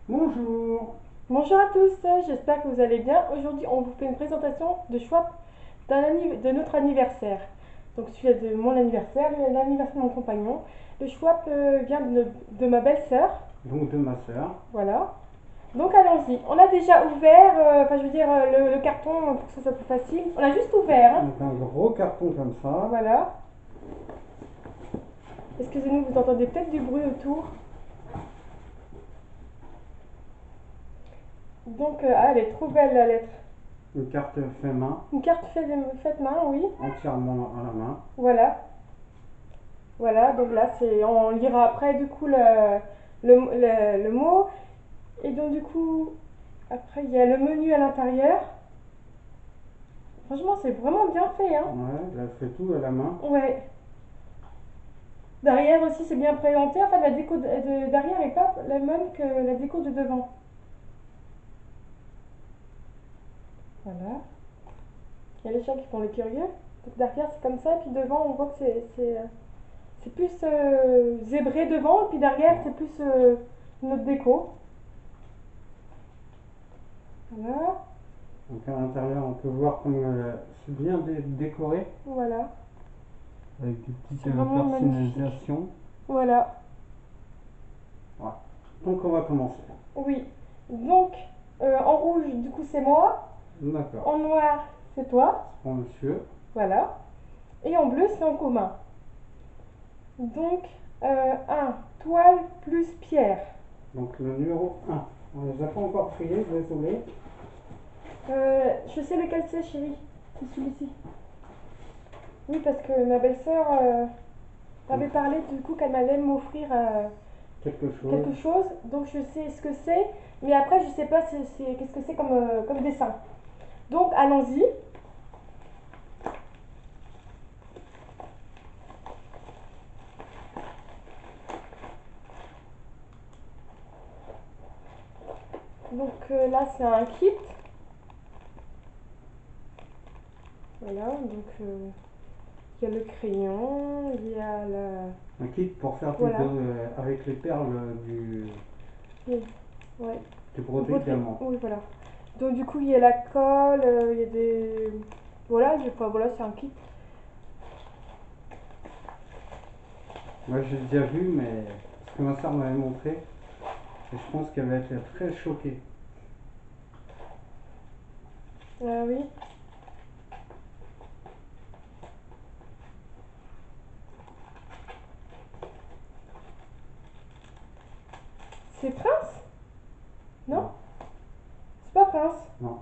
Bonjour. Bonjour à tous, j'espère que vous allez bien. Aujourd'hui, on vous fait une présentation de choix de notre anniversaire. Donc, celui de mon anniversaire, l'anniversaire de mon compagnon. Le choix vient de ma belle-sœur. Donc de ma sœur. Voilà. Donc, allons-y. On a déjà ouvert, enfin, je veux dire, le carton pour que ce soit plus facile. On a juste ouvert, hein. Donc un gros carton comme ça. Voilà. Excusez-nous, vous entendez peut-être du bruit autour. Donc, elle est trop belle la lettre. Une carte fait main, Une carte faite main, oui. entièrement à la main. Voilà. Voilà, donc là, on lira après du coup le mot. Et donc du coup, après, il y a le menu à l'intérieur. Franchement, c'est vraiment bien fait, hein. Ouais, elle fait tout à la main. Ouais. Derrière aussi, c'est bien présenté. En fait, la déco derrière n'est pas la même que la déco de devant. Voilà. Il y a les chiens qui font les curieux. Donc derrière, c'est comme ça. Et puis devant, on voit que c'est plus zébré devant. Et puis derrière, c'est plus notre déco. Voilà. Donc à l'intérieur, on peut voir comme c'est bien décoré Voilà. avec des petites C'est vraiment magnifique. personnalisations. Voilà. Ouais. Donc on va commencer. Oui. Donc, en rouge, du coup, c'est moi. D'accord. En noir, c'est toi. Bon monsieur. Voilà. Et en bleu, c'est en commun. Donc, 1, toile plus pierre. Donc le numéro 1. On les a pas encore triés, désolé. Je sais lequel c'est, chérie. C'est celui-ci. Oui, parce que ma belle-sœur m'avait parlé du coup qu'elle allait m'offrir Quelque chose. quelque chose. Donc, je sais ce que c'est. Mais après, je sais pas qu'est-ce que c'est comme dessin. Donc, allons-y. Donc là, c'est un kit. Voilà, donc il y a le crayon, il y a la. Un kit pour faire Voilà. avec les perles Oui, ouais. du brodé diamant. Oui, voilà. Donc du coup, il y a la colle, il y a des. Voilà, enfin, voilà, c'est un kit. Moi j'ai déjà vu, mais parce que ma soeur m'avait montré, et je pense qu'elle va être très choquée. Oui. C'est Prince? Non? Non, C'est pas Prince. non.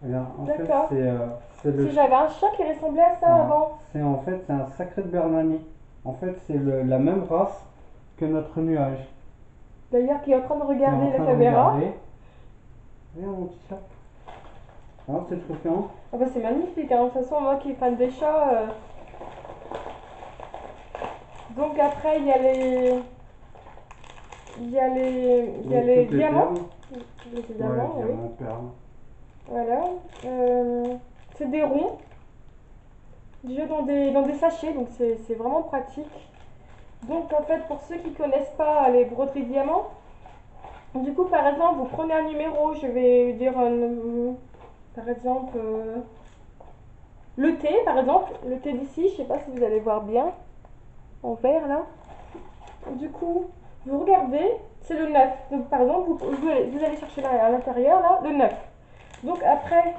Regarde, en fait, D'accord. c'est le. Si j'avais un chat qui ressemblait à ça Voilà. avant. C'est en fait c'est un sacré de Birmanie. En fait, c'est la même race que notre nuage. D'ailleurs, qui est en train de Qui est en regarder la train de caméra. regarder. Regarde mon petit chat. Alors, c'est trop bien. Ah bah c'est magnifique, hein. De toute façon, moi qui est fan des chats. Donc après, il y a Donc, les toutes les diamants. perles. Les Ouais, diamants, oui. diamant, perle. Voilà. C'est des ronds, déjà dans des sachets, donc c'est vraiment pratique. Donc en fait, pour ceux qui ne connaissent pas les broderies diamants, du coup par exemple, vous prenez un numéro, je vais dire par exemple le T, par exemple, le T d'ici, je sais pas si vous allez voir bien, en vert là. Du coup, vous regardez, c'est le 9. Donc par exemple, vous allez chercher là, à l'intérieur là, le 9. Donc après,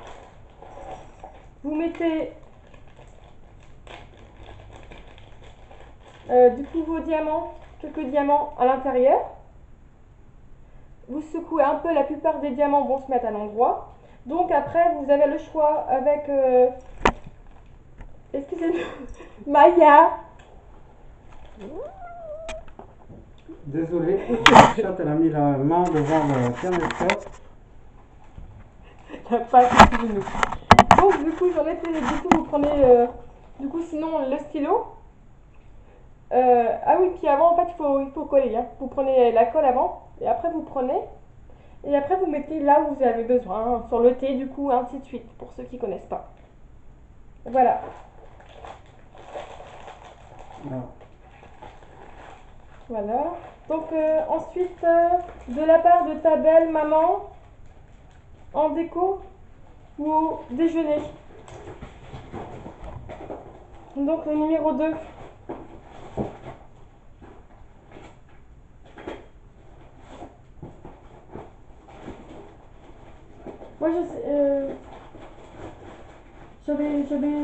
vous mettez du coup vos diamants, quelques diamants à l'intérieur. Vous secouez un peu, la plupart des diamants vont se mettre à l'endroit. Donc après, vous avez le choix avec. Excusez-moi, Maya. Désolé, le chat, elle a mis la main devant le thermostat. Il n'y a pas, excusez-nous. Donc du coup, j'en ai fait. Du coup, vous prenez. Du coup, sinon, le stylo. Ah oui, puis avant, en fait, il faut coller, hein. Vous prenez la colle avant, et après, vous prenez. Et après, vous mettez là où vous avez besoin, hein, sur le thé, du coup, ainsi de suite, pour ceux qui connaissent pas. Voilà. Alors, Voilà. Donc ensuite, de la part de ta belle maman, en déco ou au déjeuner. Donc le numéro 2. Moi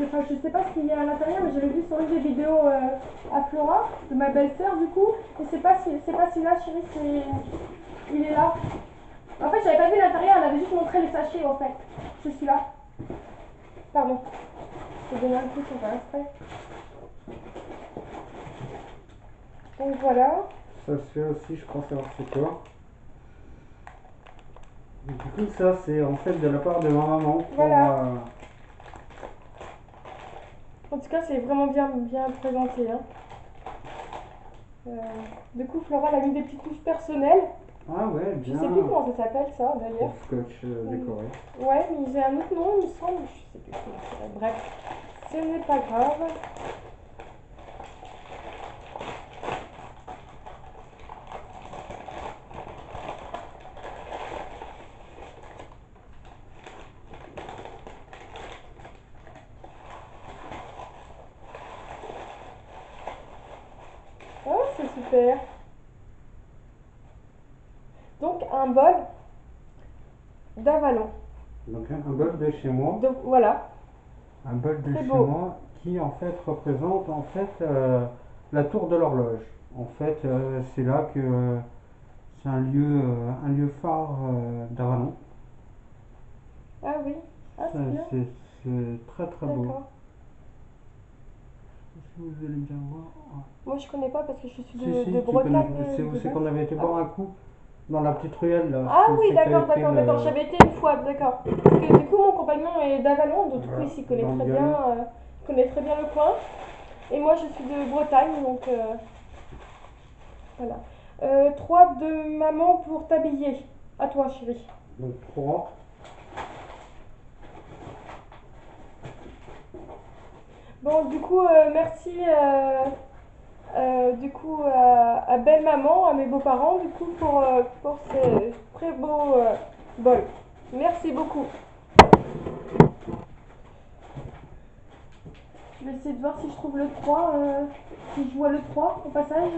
enfin, je sais pas ce qu'il y a à l'intérieur, mais j'avais vu sur une des vidéos à Flora, de ma belle-sœur du coup, et c'est pas celui-là, chérie, il est là. En fait, j'avais pas vu l'intérieur, elle avait juste montré les sachets en fait. C'est celui-là. Pardon. Je vais donner un coup sur un extrait. Donc voilà. Ça se fait aussi, je crois savoir c'est quoi. Du coup, ça, c'est en fait de la part de ma maman. Pour, Voilà. En tout cas, c'est vraiment bien présenté. Hein. Du coup, Flora, elle a mis des petites touches personnelles. Ah ouais, Je bien. sais plus comment ça s'appelle ça d'ailleurs. Scotch décoré. Ouais, mais j'ai un autre nom, il me semble. Je sais plus comment ça s'appelle. Bref, ce n'est pas grave. Oh, c'est super. Donc, un bol d'Avalon. Donc un bol de chez moi. Donc, voilà. Un bol de Très chez beau. moi qui en fait représente en fait la tour de l'horloge. En fait, c'est là que c'est un lieu phare d'Avalon. Ah oui. Ah, c'est bien. C'est très très beau. D'accord. Est-ce que vous allez bien voir? Moi, je connais pas parce que je suis Si, de tu Bretagne. connais. C'est qu'on avait été boire un coup dans la petite ruelle là. Ah oui, C'est que t'avais d'accord, pris d'accord. le- J'avais été une fois, d'accord. Parce que du coup, mon compagnon est d'Avalon, donc du coup, Voilà, il s'y connaît dans très le bien, Gard. connaît très bien le coin. Et moi, je suis de Bretagne, donc voilà. 3 de maman pour t'habiller. À toi, chérie. Donc 3. Bon, du coup, merci du coup à belle maman, à mes beaux-parents, du coup, pour ces très beaux bols. Merci beaucoup. Je vais essayer de voir si je trouve le 3, si je vois le 3 au passage.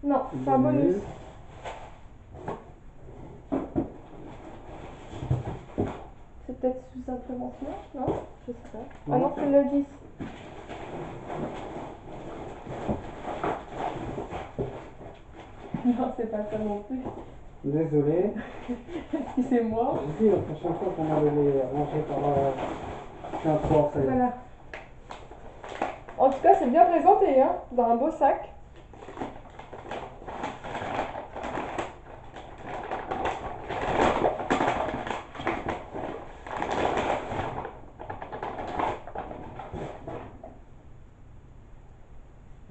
Non, c'est un bonus. C'est peut-être sous implémentation, non? Je sais pas. Ah non, c'est le 10. Non, c'est pas ça non plus. Désolé. Excusez-moi. J'ai dit la prochaine fois qu'on allait les ranger par c'est un 3, ça y est. Voilà. En tout cas, c'est bien présenté, hein, dans un beau sac.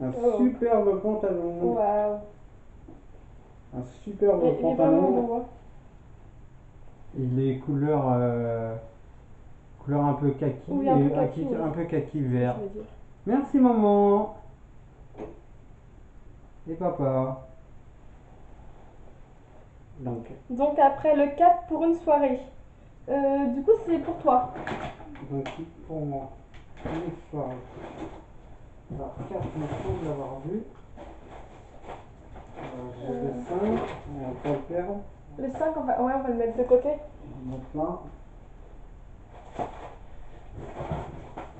Un Oh. superbe pantalon. Waouh. Un superbe Il est vraiment pantalon. beau, hein. Il est couleur un peu kaki Oui, un et peu kaki, oui. un peu kaki Je vert. veux dire. Merci maman. Et papa. Donc après le 4 pour une soirée. Du coup, c'est pour toi. Donc pour moi, une soirée. Alors 4, il me semble l'avoir vu. J'ai le 5, on va pas le perdre. Le 5, ouais, on va le mettre de côté. On va mettre là.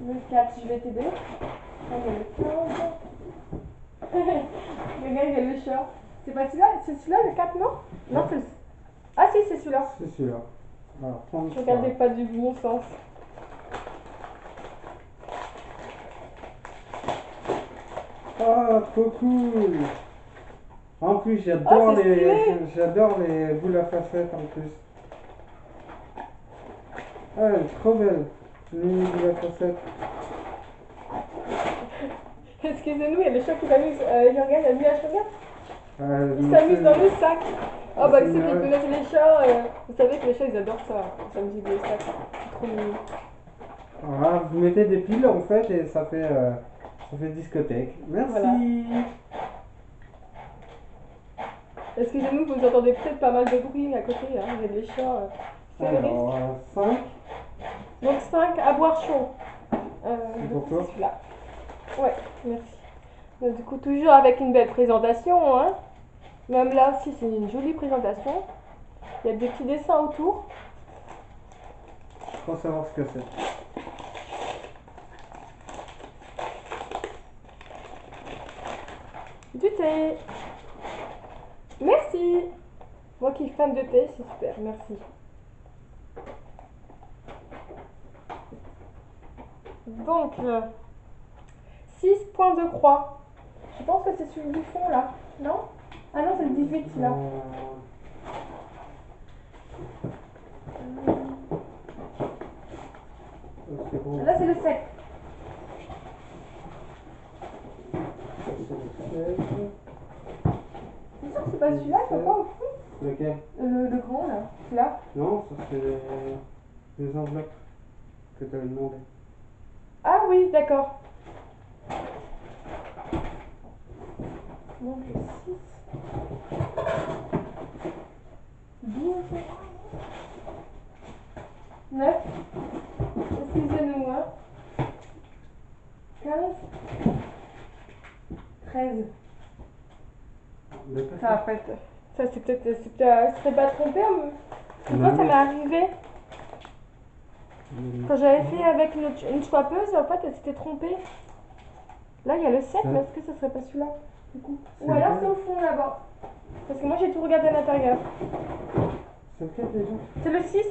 Le 4, je vais t'aider. Allez, le 15. Regarde, il y a le chat. C'est pas celui-là? C'est celui-là le 4, non? Non, c'est le... Ah si, c'est celui-là. C'est celui-là. Alors 33. Je regardais pas du bon sens. Ah, trop cool! En plus, Oh, c'est stylé. j'adore les boules à facettes en plus. Ah, elle est trop belle. Une mini boule à facettes. Excusez-nous, il y a le chat qui va nous... Regarde, il y a le nuage, regarde. Ils s'amusent dans le sac. Ah bah, ceux qui Ouais. connaissent les chats, vous savez que les chats ils adorent ça, s'amuser dans les sacs. C'est trop mignon. Voilà, vous mettez des piles en fait et ça fait discothèque. Merci. Voilà. Excusez-nous, vous entendez peut-être pas mal de bruit à côté, hein, il y a des chats. C'est le risque. Alors, 5. Donc 5 à boire chaud. C'est pour toi. C'est celui-là. Ouais, merci. Donc, du coup, toujours avec une belle présentation, hein. Même là aussi, c'est une jolie présentation. Il y a des petits dessins autour. Je crois savoir ce que c'est. Du thé. Merci. Moi qui suis fan de thé, c'est super, merci. Donc, 6 points de croix. Je pense que c'est celui du fond là, non? Ah non, c'est le 18 là. C'est bon. Là, c'est le 7. C'est sûr que c'est pas celui-là, je crois, au fond. Lequel? Le grand là, là. Non, ça c'est les enveloppes que tu avais demandé. Ah oui, d'accord. Donc 6, 12, 9, excusez-nous, hein. 15, 13. Ça en fait, ça c'est peut-être, je serais pas trompée, mais moi ça m'est arrivé. Quand j'avais fait avec une swappeuse, en fait elle s'était trompée. Là il y a le 7, mais est-ce que ce serait pas celui-là du coup? Ou alors c'est au fond là-bas. Parce que moi j'ai tout regardé à l'intérieur. C'est lequel déjà? C'est le 6.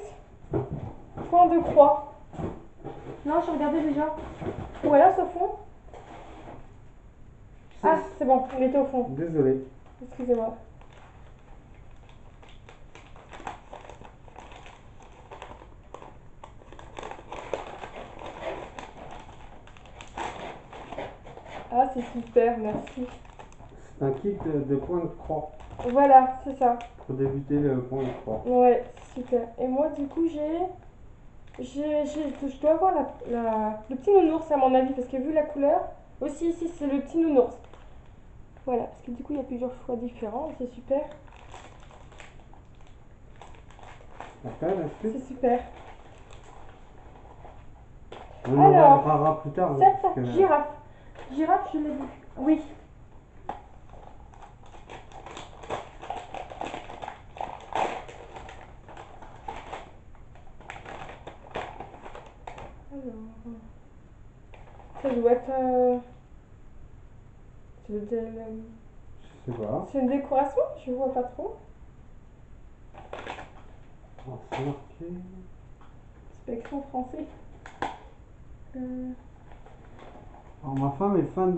Point de croix. Non, je regardais déjà. Ou alors c'est au fond. Ah, c'est bon, il était au fond. Désolé. Excusez-moi. Ah, c'est super, merci. C'est un kit de points de croix Voilà, c'est ça. pour débuter le point de croix. Ouais, super. Et moi, du coup, je dois avoir le petit nounours à mon avis, parce que vu la couleur, aussi ici, c'est le petit nounours. Voilà, parce que du coup, il y a plusieurs choix différents, c'est super. Après, la suite, C'est super. on en Alors, reparlera plus tard. Ça, parce que- girafe. Girafe, je l'ai vu. Oui. Alors, ça doit être. Je sais pas. C'est une décoration, je vois pas trop. Alors, c'est marqué. Inspection français. Alors, ma femme est fan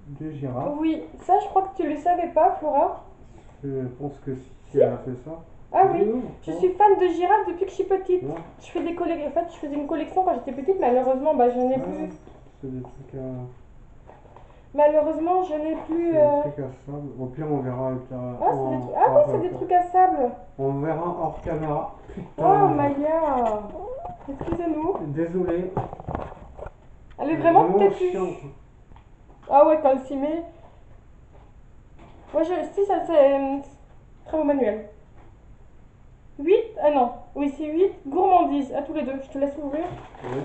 de girafe. Oui, ça je crois que tu le savais pas, Flora. Je pense que si elle a fait ça. Ah oui, non, je non. suis fan de girafe depuis que je suis petite. Ouais. Je fais des en fait, je faisais une collection quand j'étais petite, malheureusement, bah, je n'ai Ouais, plus. c'est des trucs à. Malheureusement, je n'ai plus. C'est des trucs à sable. Au pire, on verra plus tard. Ah, c'est des trucs... ah oui, c'est des trucs à sable. On verra hors caméra. Oh, Putain. Maya. Excusez-nous. Désolé. Elle est vraiment têtue. chiant. Ah ouais, quand elle s'y met. Moi, si ça c'est travaux manuels. 8, ah non, oui c'est 8, gourmandise, à tous les deux, je te laisse ouvrir. Oui.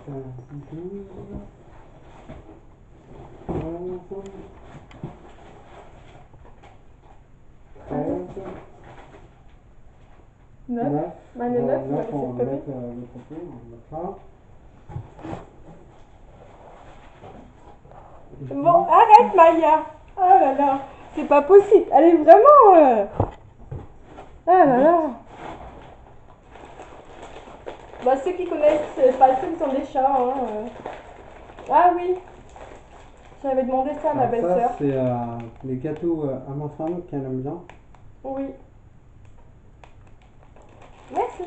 Alors, 12, 11, 13, 9, 9. bah le 9, on va 9, laisser on de va côté. mettre de côté. On va mettre là. Bon, arrête Maya. Oh là là, c'est pas possible, elle est vraiment... Ah là là. Bah ceux qui connaissent pas le film sont des chats, hein. Ah oui, j'avais demandé ça à ma belle-sœur. Ça, c'est les gâteaux à ma femme qu'elle aime bien. Oui. Merci.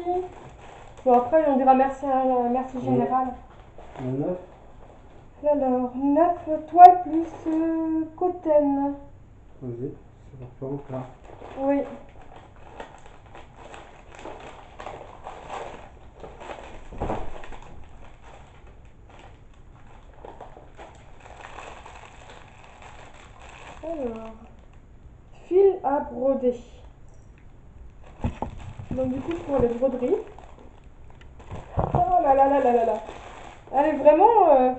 Bon après on dira merci, merci général. Le 9. Alors, 9 toiles plus cotten. Vas-y, c'est parti, donc là. Oui. Alors, fil à broder. Donc du coup pour les broderies. Oh là là là là là là. Elle est vraiment...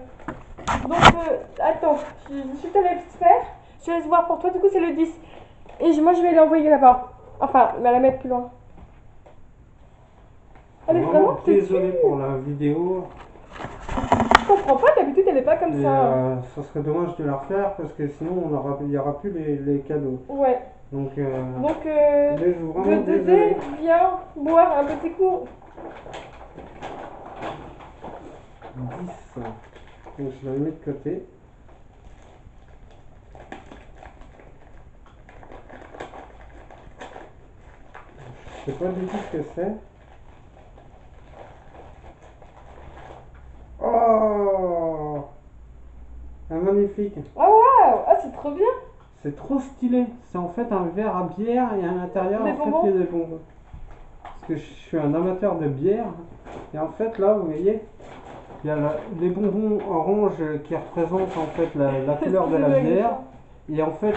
attends, je te laisse faire. Je te laisse voir pour toi. Du coup c'est le 10. Et moi je vais l'envoyer là-bas. Enfin, mais la mettre plus loin. Elle est vraiment désolé pour la vidéo. Je comprends pas, d'habitude elle est pas comme ça. Ça serait dommage de la refaire parce que sinon il n'y aura plus les cadeaux. Ouais. Donc, le Dédé vient boire un petit coup. 10. Donc je la mets de côté. Je sais pas du tout ce que c'est. Oh, magnifique. Oh waouh, ah c'est trop bien. C'est trop stylé. C'est en fait un verre à bière et à l'intérieur Des en fait bonbons. il y a des bonbons. Parce que je suis un amateur de bière et en fait là vous voyez il y a les bonbons orange qui représentent en fait la couleur de la bière et en fait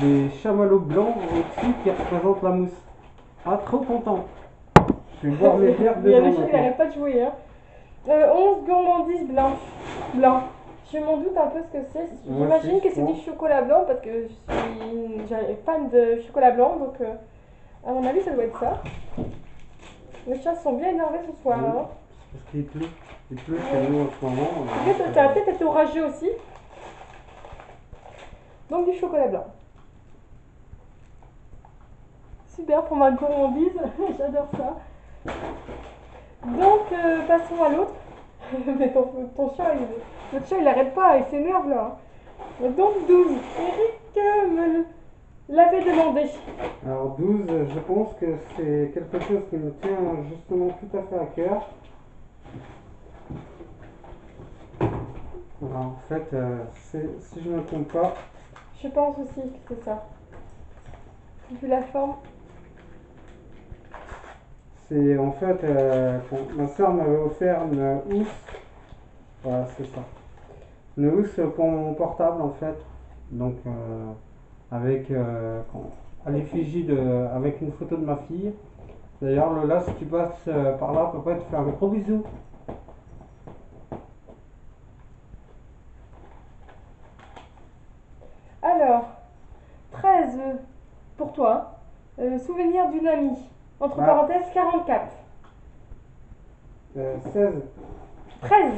les chamallows blancs au-dessus qui représentent la mousse. Ah, trop content. Je vais boire mes bières Il y a dedans le chien, il maintenant. arrête pas de jouer. Hein. 11 gourmandises blanches. Blanc. Je m'en doute un peu ce que c'est. J'imagine que c'est du chocolat blanc parce que je suis fan de chocolat blanc. Donc, à mon avis, ça doit être ça. Les chiens sont bien énervés ce soir. Oui, Hein. parce qu'il pleut. Il pleut chez nous en ce moment. Ta tête était orageux aussi. Donc, du chocolat blanc. Super pour ma gourmandise. J'adore ça. Donc, passons à l'autre. Mais ton chien, votre chat, il n'arrête pas, il s'énerve là. Donc 12. Eric me l'avait demandé. Alors 12, je pense que c'est quelque chose qui me tient justement tout à fait à cœur. Alors, en fait, si je ne me trompe pas... Je pense aussi que c'est ça. Vu la forme. C'est en fait, ma soeur m'avait offert une housse. Voilà, c'est ça. Une housse pour mon portable en fait. Donc, avec à l'effigie avec une photo de ma fille. D'ailleurs, Lola, si tu passes par là, papa te fait un gros bisou. Alors, 13 pour toi. Souvenir d'une amie. Entre parenthèses, 44. 16. 13.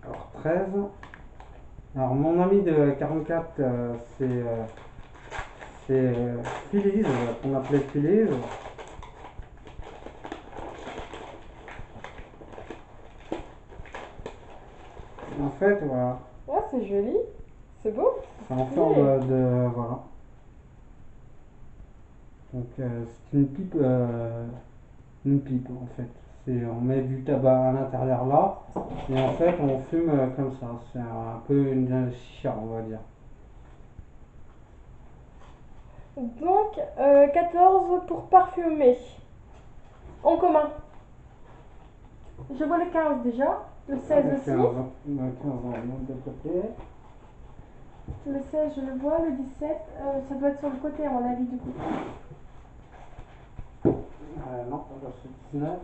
Alors 13. Alors mon ami de 44, c'est Philise, qu'on appelait Philise. En fait, voilà. Ah, c'est joli. C'est beau. C'est en forme de... Voilà. Donc c'est une pipe en fait. On met du tabac à l'intérieur là, et en fait on fume comme ça. C'est un peu une chicha, on va dire. Donc, 14 pour parfumer. En commun. Je vois le 15 déjà. Le 16 Le aussi. 15, on monte de côté. Le 16, je le vois. Le 17, ça doit être sur le côté, à mon avis, du coup. Non, c'est 19.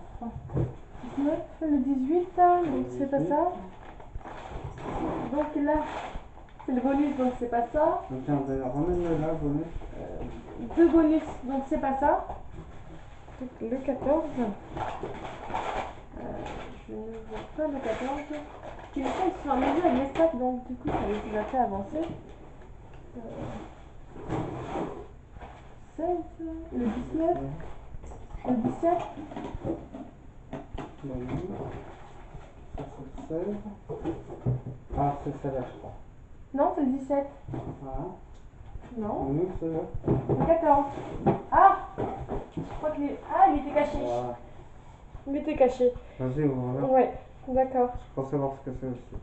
19, le 18, donc c'est pas ça. Donc là, c'est le bonus, donc c'est pas ça. Donc tiens, remets-le là, bonus. 2 bonus, donc c'est pas ça. Donc le 14. Je ne vois pas le 14. Ils sont sur un milieu avec les stacks, donc du coup ça les a fait avancer. 16, le 19, le 17. Ça c'est 16. Ah, c'est celle-là, je crois. Non, c'est le 17. Voilà. Non. Nous, c'est là. Le 14. Ah, je crois que il était caché. Voilà. Il était caché. Vas-y, voilà. Ouais. D'accord. Je crois savoir ce que c'est aussi.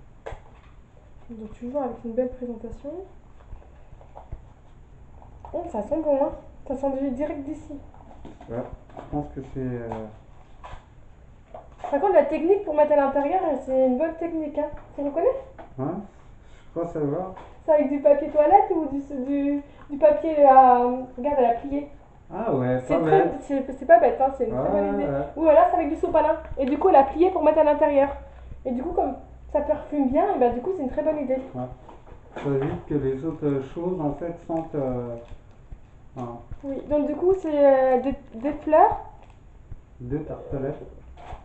Donc toujours avec une belle présentation. Oh, ça sent bon, hein. Ça sent direct d'ici. Ouais, je pense que c'est. Par contre, la technique pour mettre à l'intérieur, c'est une bonne technique, hein. Tu reconnais? Ouais, je crois savoir. C'est avec du papier toilette ou du papier à... Regarde, à la plier. Ah ouais, C'est pas très, bête. c'est pas bête, hein, c'est une Ouais, très bonne idée. ouais. Ou alors c'est avec du sopalin. Et du coup, elle a plié pour mettre à l'intérieur. Et du coup, comme ça parfume bien, et ben du coup, c'est une très bonne idée. Ouais. Ça évite que les autres choses en fait sentent. Voilà. Oui, donc du coup, c'est des fleurs, 2 tartelettes.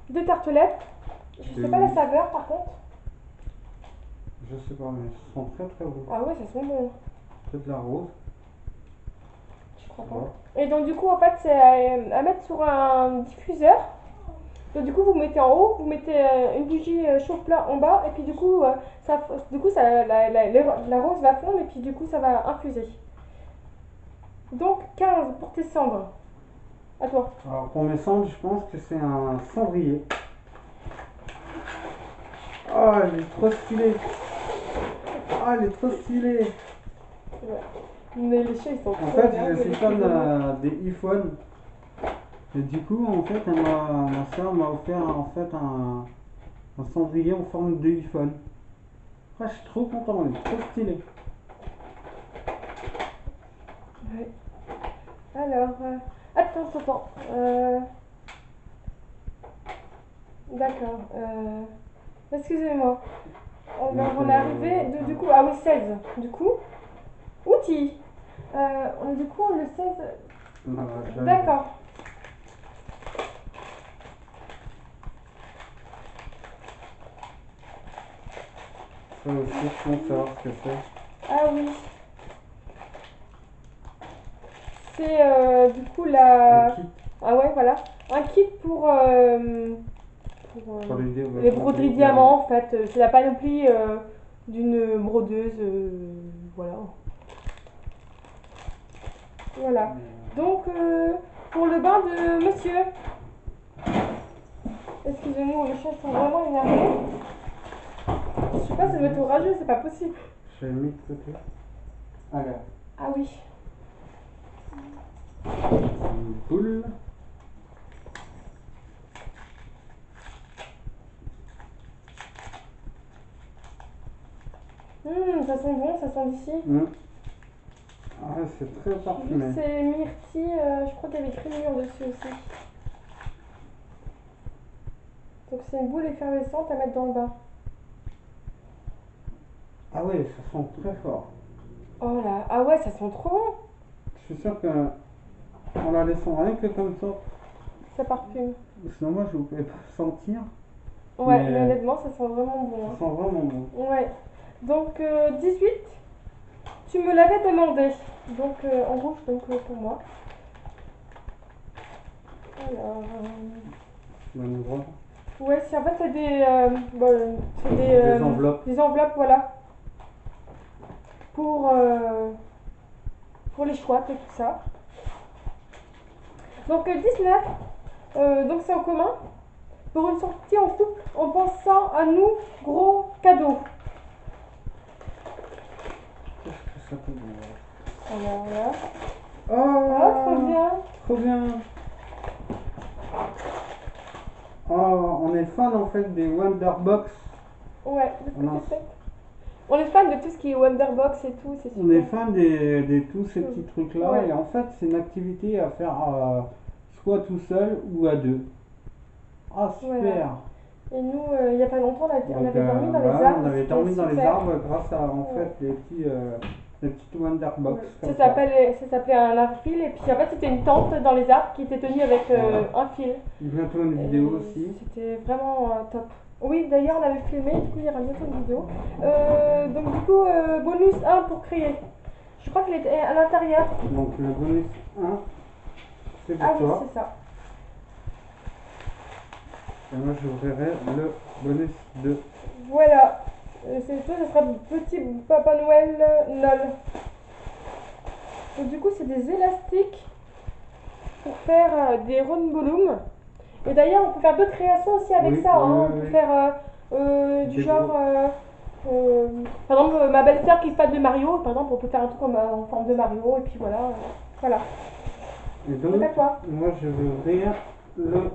2 tartelettes. Je sais pas la de- saveur par contre. Je sais pas, mais elles sont très très beaux. Ah ouais, ça sent bon. C'est de la rose. Je crois Ouais. pas. Et donc du coup, en fait, c'est à mettre sur un diffuseur. Donc du coup, vous mettez en haut, vous mettez une bougie chauffe plat en bas, et puis la rose va fondre, et puis du coup, ça va infuser. Donc 15 pour tes cendres. À toi. Alors pour mes cendres, je pense que c'est un cendrier. Oh, elle est trop stylée. Ah, elle est trop stylée. Ouais. Mais les chats, ils sont En trop fait, bien, je suis les fan petits des iPhones. Et du coup, en fait, ma soeur m'a offert en fait un cendrier en forme de iPhone. Ah, je suis trop content, il est trop stylé. Ouais. Alors, attends. D'accord. Excusez-moi. Alors, on est arrivé, du coup, ah oui, 16. Du coup, outils. Du coup, le 16. Voilà, D'accord. ça aussi, je pense savoir ce que c'est. Ah oui. C'est du coup la. Le kit Ah ouais, voilà. Un kit pour les broderies diamants, en fait. C'est la panoplie d'une brodeuse. Voilà. Voilà. Donc, pour le bain de monsieur. Excusez-moi, les chats sont vraiment énervés. Je sais pas, ça doit être orageux, c'est pas possible. Je l'ai mis de côté. Allez, Ah oui. une boule. Ça sent bon, ça sent d'ici. Ah, c'est très Vu parfumé. que c'est myrtille, je crois qu'il y avait écrit mûr dessus aussi. Donc c'est une boule effervescente à mettre dans le bain. Ah ouais, ça sent très fort. Oh là, ah ouais, ça sent trop bon. Je suis sûr que en la laissant rien que comme ça, Ça parfume. sinon moi je ne pouvais pas sentir. Ouais, Mais mais honnêtement, ça sent vraiment bon. ça sent vraiment bon. Ouais. Donc 18, tu me l'avais demandé. Donc en rouge, donc pour moi. Alors. Bonne robe. Ouais, en fait, c'est Des enveloppes. des enveloppes, voilà. Pour, les chouettes et tout ça. Donc 19, donc c'est en commun. Pour une sortie en couple en pensant à nous, gros cadeau. Qu'est-ce que ça peut dire? Alors là. Oh, Ah, trop bien. trop bien. Oh, on est fan en fait des Wonderbox. Ouais, de ce que On, tu fais. On est fan de tout ce qui est Wonderbox et tout, c'est super. on est fan de tous ces petits trucs-là. Ouais. Et en fait, c'est une activité à faire soit tout seul ou à deux. Ah, super. Voilà. Et nous, il n'y a pas longtemps, on Donc, avait dormi dans les voilà, arbres. on avait c'était dormi dans les super. arbres grâce à en Ouais. fait les petites Wonderbox. Ça comme ça. s'appelait un fil et puis en fait c'était une tente dans les arbres qui était tenue avec un fil. Bientôt une vidéo Et aussi. C'était vraiment top. Oui, d'ailleurs on avait filmé, du coup il y aura bientôt une vidéo. Donc du coup, bonus 1 pour créer. Je crois qu'il était à l'intérieur. Donc le bonus 1, c'est pour Ah oui, toi. c'est ça. Et moi j'ouvrirai le bonus 2. Voilà. C'est toi, ça sera petit Papa Noël Nol. Donc du coup c'est des élastiques pour faire des ronds volumes. Et d'ailleurs, on peut faire d'autres créations aussi avec Oui, ça, oui, hein. oui, On peut oui. faire du Des genre, gros. par exemple, ma belle-sœur qui est fan de Mario, par exemple, on peut faire un truc en forme de Mario, et puis voilà. Voilà. Et C'est à donc, toi. moi je vais ouvrir le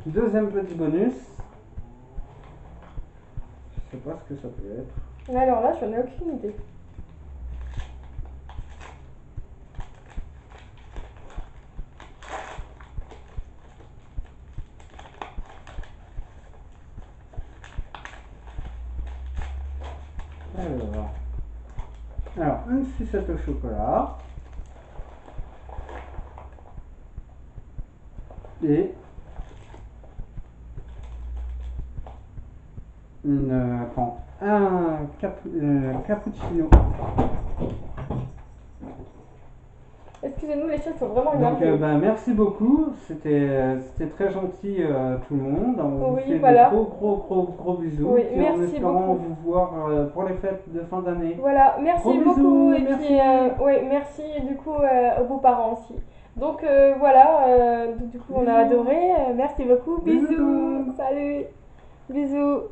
deuxième petit bonus. Je sais pas ce que ça peut être. Alors là, j'en ai aucune idée. Alors, une sucette au chocolat. Et un cappuccino. Excusez-nous, les choses sont vraiment Donc, énervées. merci beaucoup. C'était très gentil, tout le monde. On vous Oui, fait voilà. de gros bisous. Oui, Puis en merci espérant beaucoup. vous voir pour les fêtes de fin d'année. Voilà, Gros merci beaucoup. bisous, Et merci. puis, oui, merci du coup aux beaux-parents aussi. Donc voilà, du coup on a Bisous. adoré. Merci beaucoup. Bisous tout le Bisous. monde. Salut. Bisous.